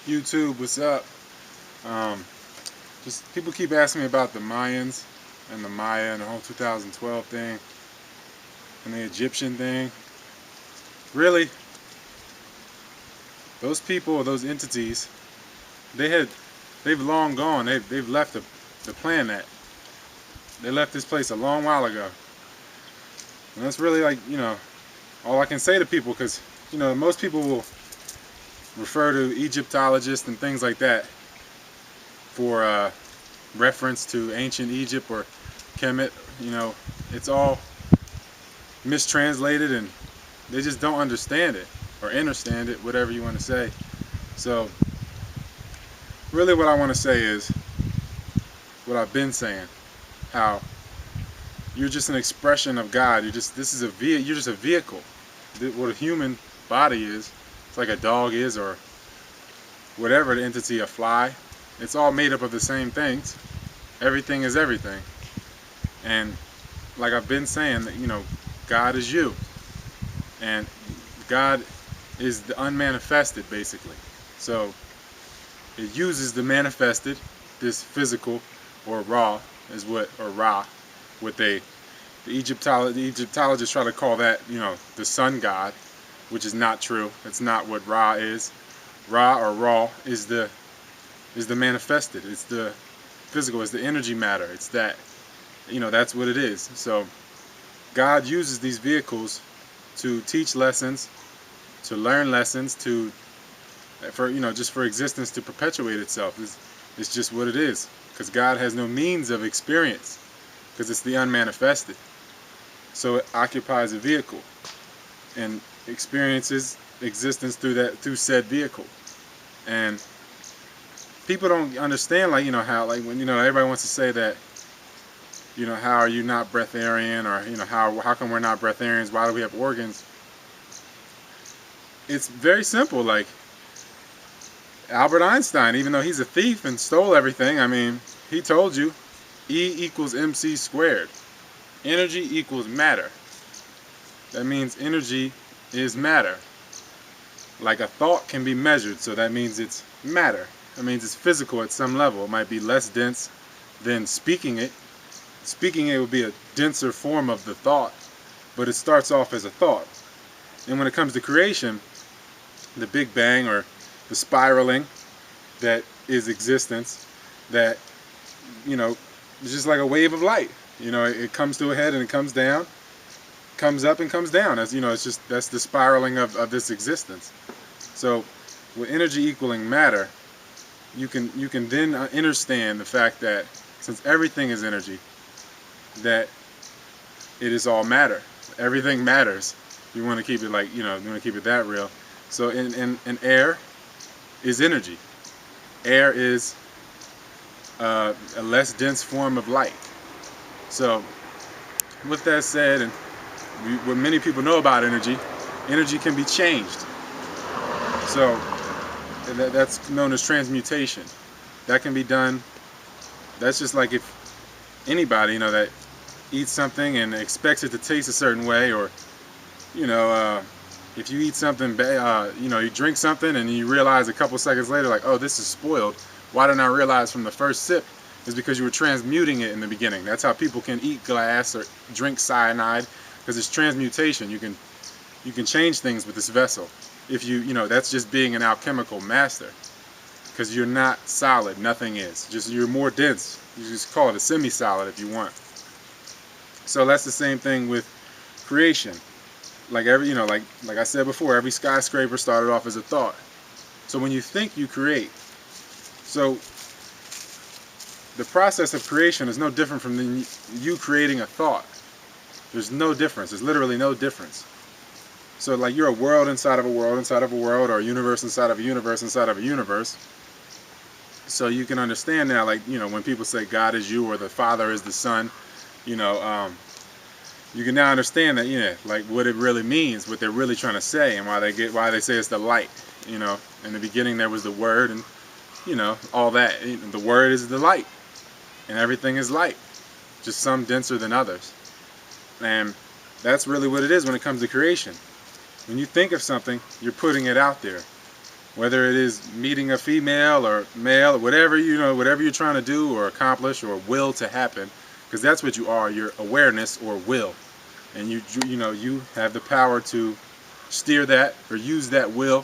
YouTube, what's up? Um, just people keep asking me about the Mayans and the Maya and the whole 2012 thing and the Egyptian thing. Really, those people or those entities, they had, they've long gone. They've left the planet. They left this place a long while ago, and that's really all I can say to people, because most people will refer to Egyptologists and things like that for reference to ancient Egypt or Kemet. It's all mistranslated, and they just don't understand it or understand it, whatever you want to say. So really what I want to say is what I've been saying, how you're just an expression of God. You're just a vehicle. What a human body is, it's like a dog is, or whatever the entity, a fly. It's all made up of the same things. Everything is everything. And like I've been saying, that God is you, and God is the unmanifested, basically. So it uses the manifested, this physical, or raw is what, or Ra, what the Egyptologists try to call that, the sun god, which is not true. It's not what Ra is. Ra, or Ra, is the manifested. It's the physical. It's the energy matter. It's that, that's what it is. So God uses these vehicles to teach lessons, to learn lessons, just for existence to perpetuate itself. It's just what it is, because God has no means of experience, because it's the unmanifested. So it occupies a vehicle and experiences existence through said vehicle. And people don't understand, how, when everybody wants to say that, how are you not breatharian, or how come we're not breatharians? Why do we have organs? It's very simple. Like Albert Einstein, even though he's a thief and stole everything, he told you E equals mc squared. Energy equals matter. That means energy is matter. Like a thought can be measured, so that means it's matter. That means it's physical at some level. It might be less dense than speaking it. Speaking it would be a denser form of the thought, but it starts off as a thought. And when it comes to creation, the Big Bang, or the spiraling that is existence, that it's just like a wave of light. It comes to a head and it comes down, comes up and comes down. As that's the spiraling of this existence. So with energy equaling matter, you can then understand the fact that since everything is energy, that it is all matter. Everything matters. You want to keep it you want to keep it that real. So in air is energy. Air is a less dense form of light. So with that said, and what many people know about energy can be changed. So that's known as transmutation. That can be done. That's just like if anybody that eats something and expects it to taste a certain way, or if you eat something, you drink something and you realize a couple seconds later, like, oh, this is spoiled. Why didn't I realize from the first sip? Is because you were transmuting it in the beginning. That's how people can eat glass or drink cyanide, because it's transmutation. You can change things with this vessel. If that's just being an alchemical master, because you're not solid. Nothing is. You're more dense. You just call it a semi-solid if you want. So that's the same thing with creation. Like like I said before, every skyscraper started off as a thought. So when you think, you create. So the process of creation is no different from you creating a thought. There's no difference. There's literally no difference. So like you're a world inside of a world inside of a world, or a universe inside of a universe inside of a universe. So you can understand now, when people say God is you, or the Father is the Son, you can now understand that, what it really means, what they're really trying to say, and why they say it's the light. In the beginning there was the Word, and all that. The Word is the light, and everything is light, just some denser than others. And that's really what it is when it comes to creation. When you think of something, you're putting it out there. whether it is meeting a female or male, or whatever, whatever you're trying to do or accomplish or will to happen, because that's what you are. Your awareness or will, and you have the power to steer that or use that will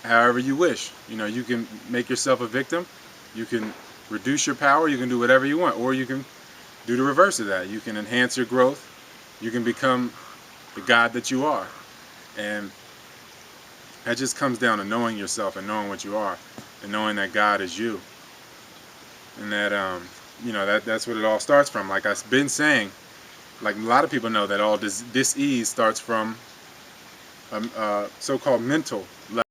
however you wish. You can make yourself a victim, you can reduce your power, you can do whatever you want, or you can do the reverse of that. You can enhance your growth, you can become the God that you are. And that just comes down to knowing yourself and knowing what you are, and knowing that God is you, and that that's what it all starts from. Like I've been saying, like a lot of people know that all this dis-ease starts from so-called mental level.